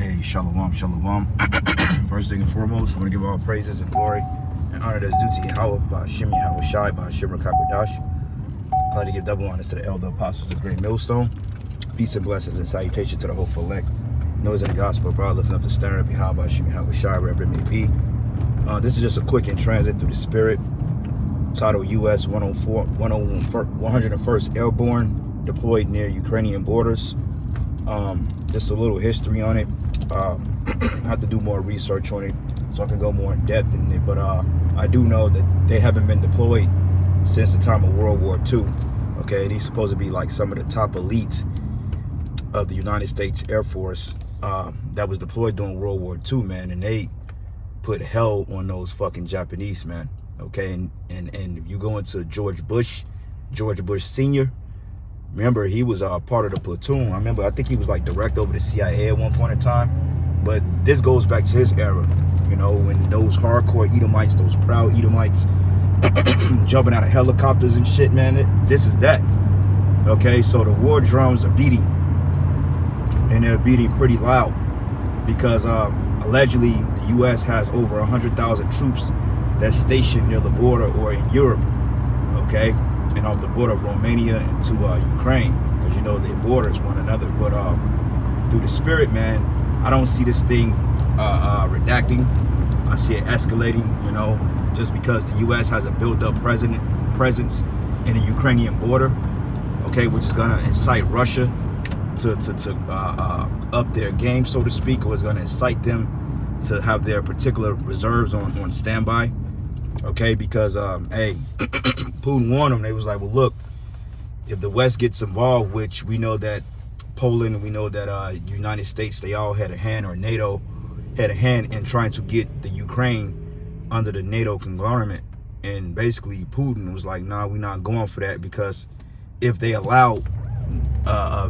Hey, shalom, shalom. First thing and foremost, I want to give all praises and glory and honor that's due to Yahweh, by Hashem Yahweh Shai, by Hashem Rakakwadash. I'd like to give double honors to the elder apostles of Great Millstone. Peace and blessings and salutation to the hopeful elect. Knows in the gospel, brother, lifting up the standard of Yahweh, by Hashem Yahweh Shai, wherever it may be. This is just a quick in transit through the spirit. Title US 101st Airborne, deployed near Ukrainian borders. Just a little history on it. I have to do more research on it so I can go more in depth in it, but I do know that they haven't been deployed since the time of World War II. Okay, these supposed to be like some of the top elites of the United States Air Force that was deployed during World War II, man, and they put hell on those fucking Japanese, man. Okay, and if you go into George Bush Sr., remember, he was part of the platoon. I think he was like director over the CIA at one point in time. But this goes back to his era, you know, when those hardcore Edomites, those proud Edomites, jumping out of helicopters and shit, man. This is that. Okay, so the war drums are beating, and they're beating pretty loud because allegedly the U.S. has over 100,000 troops that's stationed near the border or in Europe. Okay. And off the border of Romania and to Ukraine, because you know their borders one another. But through the spirit, man, I don't see this thing redacting. I see it escalating, you know, just because the U.S. has a built-up presence in the Ukrainian border, okay, which is gonna incite Russia to up their game, so to speak, or is gonna incite them to have their particular reserves on standby. Okay, because hey, Putin warned them. They was like, well, look, if the West gets involved, which we know that Poland and we know that United States, they all had a hand, or NATO had a hand in trying to get the Ukraine under the NATO conglomerate. And basically Putin was like, nah, we're not going for that, because if they allow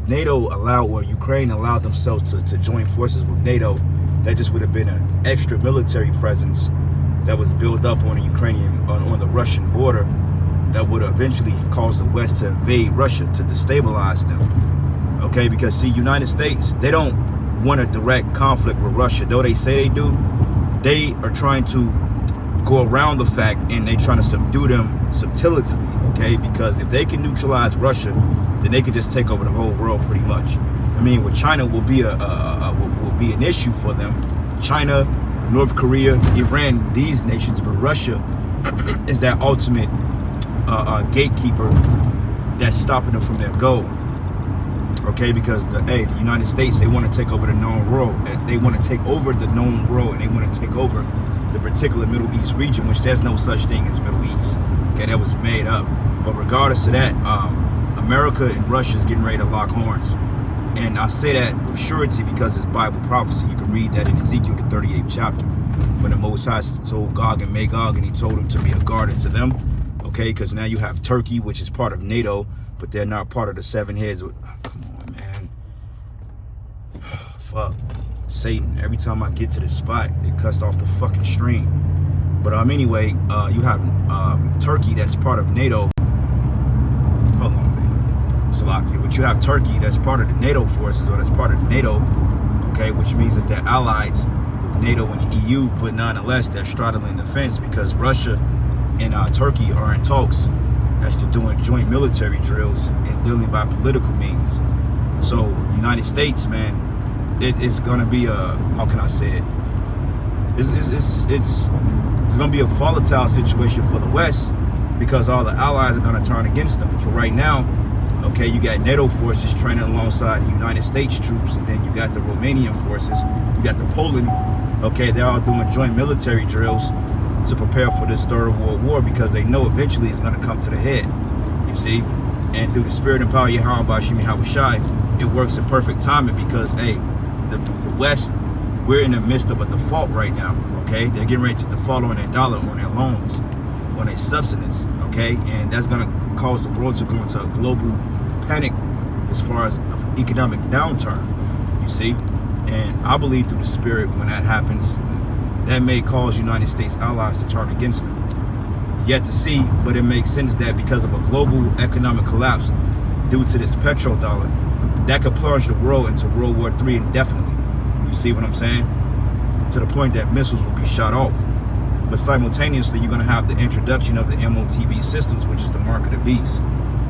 NATO allowed, or Ukraine allowed themselves to join forces with NATO, that just would have been an extra military presence that was built up on the on the Russian border that would eventually cause the West to invade Russia, to destabilize them. Okay, because see, United States, they don't want a direct conflict with Russia, though they say they do. They are trying to go around the fact, and they trying to subdue them subtly. Okay, because if they can neutralize Russia, then they can just take over the whole world pretty much. I mean, with China will be will be an issue for them. China, North Korea, Iran, these nations, but Russia is that ultimate gatekeeper that's stopping them from their goal. Okay, because the United States, they want to take over the known world. They want to take over the known world, and they want to take over the particular Middle East region, which there's no such thing as Middle East. Okay, that was made up. But regardless of that, America and Russia is getting ready to lock horns. And I say that with surety because it's Bible prophecy. You can read that in Ezekiel, the 38th chapter, when the Most High told Gog and Magog, and he told him to be a guardian to them. Okay, because now you have Turkey, which is part of NATO, but they're not part of the seven heads. Come on, man. Fuck. Satan. Every time I get to this spot, it cuts off the fucking stream. But anyway, you have Turkey, that's part of NATO. Hold on, man. Salakia, but you have Turkey, that's part of the NATO forces, or that's part of NATO, okay, which means that they're allies with NATO and the EU, but nonetheless, they're straddling the fence because Russia and Turkey are in talks as to doing joint military drills and dealing by political means. So, United States, man, it's gonna be a, how can I say it? It's gonna be a volatile situation for the West, because all the allies are gonna turn against them. But for right now, okay, you got NATO forces training alongside the United States troops, and then you got the Romanian forces, you got the Poland, okay, they're all doing joint military drills to prepare for this Third World War, because they know eventually it's going to come to the head, you see. And through the spirit and power of Yahweh, by Hashem Yahweh Shai, it works in perfect timing, because, hey, the West, we're in the midst of a default right now, okay? They're getting ready to default on their dollar, on their loans, on their subsidies, okay? And that's going to cause the world to go into a global panic as far as economic downturn, you see. And I believe through the spirit, when that happens, that may cause United States allies to turn against them. Yet to see, but it makes sense that because of a global economic collapse due to this petrodollar, that could plunge the world into World War III indefinitely. You see what I'm saying? To the point that missiles will be shot off. But simultaneously, you're going to have the introduction of the MOTB systems, which is the mark of the beast.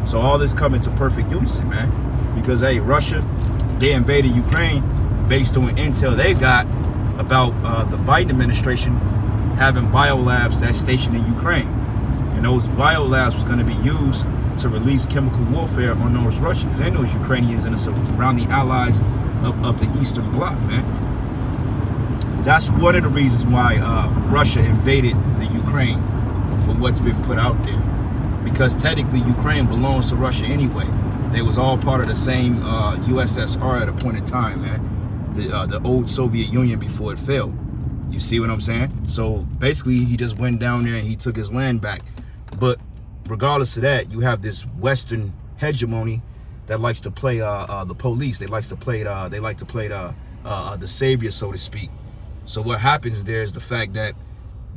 So all this coming to perfect unison, man. Because, hey, Russia, they invaded Ukraine based on intel they got about the Biden administration having biolabs that's stationed in Ukraine. And those biolabs was going to be used to release chemical warfare on those Russians and those Ukrainians and the surrounding allies of the Eastern Bloc, man. That's one of the reasons why Russia invaded the Ukraine, from what's been put out there. Because technically Ukraine belongs to Russia anyway. They was all part of the same USSR at a point in time, man. The old Soviet Union before it fell. You see what I'm saying? So basically he just went down there and he took his land back. But regardless of that, you have this Western hegemony that likes to play the police. They like to play the savior, so to speak. So what happens there is the fact that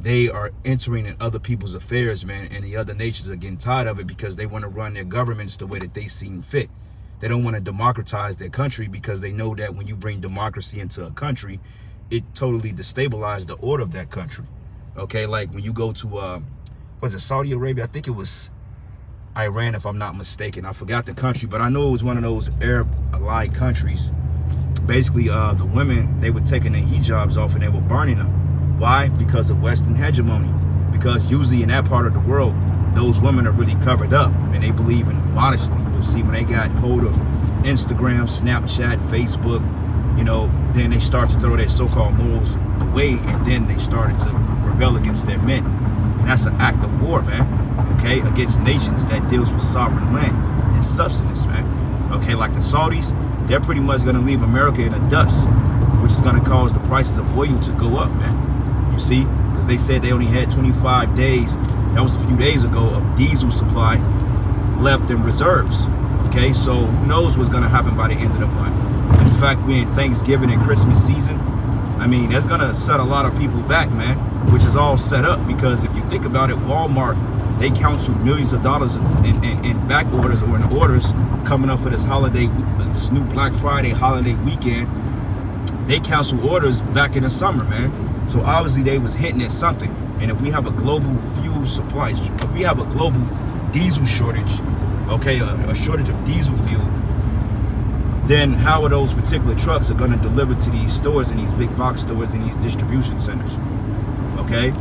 they are entering in other people's affairs, man, and the other nations are getting tired of it because they want to run their governments the way that they seem fit. They don't want to democratize their country because they know that when you bring democracy into a country, it totally destabilizes the order of that country. Okay, like when you go to, was it Saudi Arabia? I think it was Iran, if I'm not mistaken. I forgot the country, but I know it was one of those Arab-allied countries. Basically, the women, they were taking their hijabs off and they were burning them. Why? Because of Western hegemony. Because usually in that part of the world, those women are really covered up and they believe in modesty. But see, when they got hold of Instagram, Snapchat, Facebook, you know, then they start to throw their so-called morals away, and then they started to rebel against their men. And that's an act of war, man, okay, against nations that deals with sovereign land and substance, man. Okay, like the Saudis, they're pretty much going to leave America in the dust, which is going to cause the prices of oil to go up, man. You see, because they said they only had 25 days, that was a few days ago, of diesel supply left in reserves. Okay, so who knows what's going to happen by the end of the month. In fact, we're in Thanksgiving and Christmas season. I mean, that's going to set a lot of people back, man, which is all set up because if you think about it, Walmart, they counsel millions of dollars in back orders or in orders coming up for this holiday, this new Black Friday holiday weekend. They cancel orders back in the summer, man. So obviously they was hitting at something. And if we have a global fuel supply, if we have a global diesel shortage, okay, a shortage of diesel fuel, then how are those particular trucks are going to deliver to these stores and these big box stores and these distribution centers? Okay,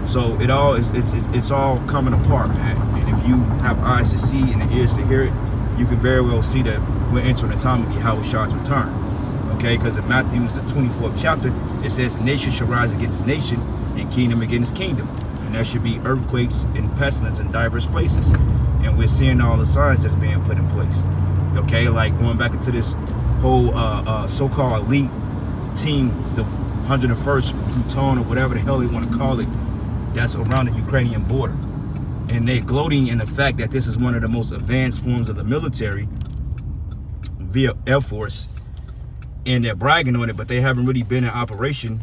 so it all is it's all coming apart, man. And if you have eyes to see and the ears to hear it, you can very well see that we're entering a time of Yahweh's return. Okay, because in Matthew's the 24th chapter, it says nation shall rise against nation and kingdom against kingdom, and there should be earthquakes and pestilence in diverse places. And we're seeing all the signs that's being put in place. Okay, like going back into this whole so-called elite team, the 101st Platoon or whatever the hell they want to call it, that's around the Ukrainian border. And they're gloating in the fact that this is one of the most advanced forms of the military via Air Force, and they're bragging on it, but they haven't really been in operation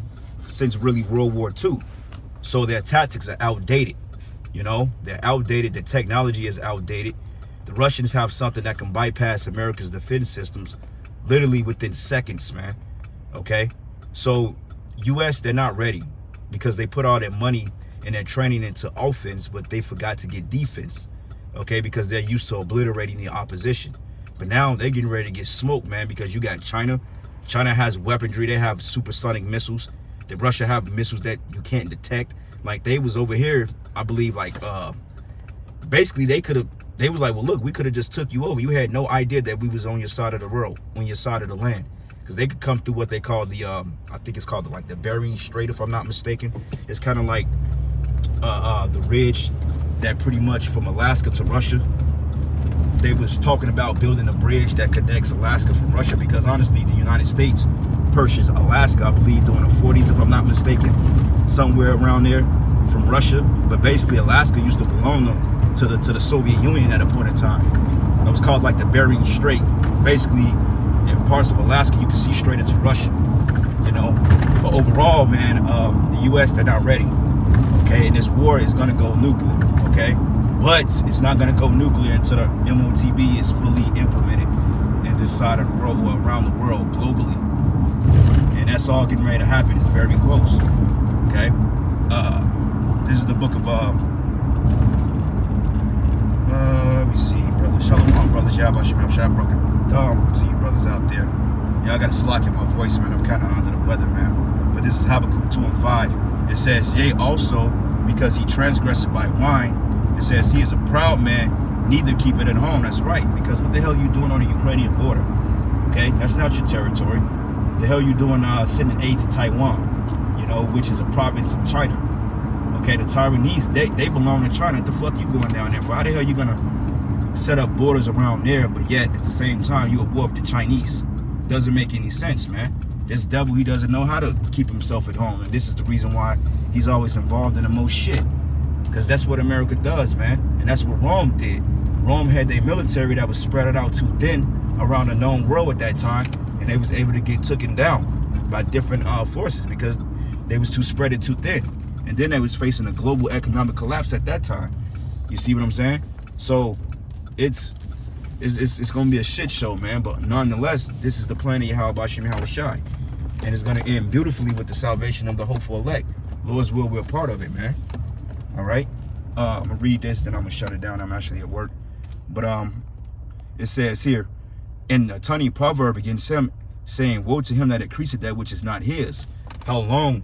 since really World War II. So their tactics are outdated. You know, they're outdated. The technology is outdated. The Russians have something that can bypass America's defense systems literally within seconds, man. Okay, so US, they're not ready because they put all their money and their training into offense, but they forgot to get defense. Okay, because they're used to obliterating the opposition. But now they're getting ready to get smoked, man, because you got China. China has weaponry. They have supersonic missiles. The Russia have missiles that you can't detect. Like they was over here, I believe, like basically they was like, well, look, we could have just took you over. You had no idea that we was on your side of the world, on your side of the land, because they could come through what they call the I think it's called the Bering Strait, if I'm not mistaken. It's kind of like the ridge that pretty much from Alaska to Russia. They was talking about building a bridge that connects Alaska from Russia, because honestly, the United States purchased Alaska, I believe, during the 40s, if I'm not mistaken, somewhere around there from Russia. But basically, Alaska used to belong to the Soviet Union at a point in time. It was called like the Bering Strait. Basically, in parts of Alaska, you can see straight into Russia, you know. But overall, man, the U.S., they're not ready. Okay, and this war is going to go nuclear, okay? But it's not going to go nuclear until the MOTB is fully implemented in this side of the world, or around the world, globally. And that's it's all getting ready to happen. It's very close. Okay. This is the book of let me see, brother. Shalom, brothers. Yahweh Shem Shai broke it down to you brothers out there. Y'all gotta slack in my voice, man. I'm kind of under the weather, man. But this is Habakkuk 2 and 5. It says, yea, also, because he transgressed by wine, it says he is a proud man, neither keep it at home. That's right, because what the hell you doing on the Ukrainian border? Okay, that's not your territory. The hell you doing sending aid to Taiwan, you know, which is a province of China. Okay, the Taiwanese, they belong to China. What the fuck you going down there for? How the hell you gonna set up borders around there, but yet at the same time you at war with the Chinese? Doesn't make any sense, man. This devil, he doesn't know how to keep himself at home, and this is the reason why he's always involved in the most shit. Because that's what America does, man, and that's what Rome did. Rome had their military that was spread out too thin around the known world at that time, and they was able to get taken down by different forces because they was too spread it too thin. And then they was facing a global economic collapse at that time. You see what I'm saying? So it's gonna be a shit show, man. But nonetheless, this is the plan of Yahweh Shai, and it's gonna end beautifully with the salvation of the hopeful elect. Lord's will, we're a part of it, man. All right. I'm gonna read this, then I'm gonna shut it down. I'm actually at work. But it says here, in a tiny proverb against him, saying, woe to him that increaseth that which is not his. How long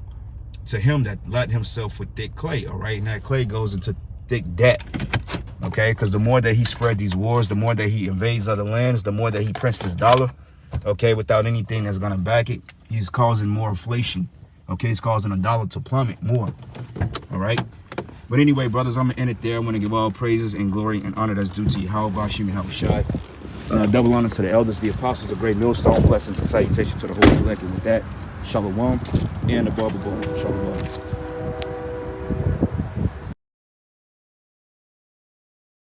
to him that let himself with thick clay? All right, and that clay goes into thick debt. Okay, because the more that he spread these wars, the more that he invades other lands, the more that he prints this dollar, okay, without anything that's gonna back it, he's causing more inflation. Okay, he's causing the dollar to plummet more. All right. But anyway, brothers, I'm gonna end it there. I'm gonna give all praises and glory and honor that's due to Yahweh Shai. Double honors to the elders, the apostles, a great millstone, blessings and salutations to the Holy Elect. And with that, Shalom and the Barber Boom. Shalom.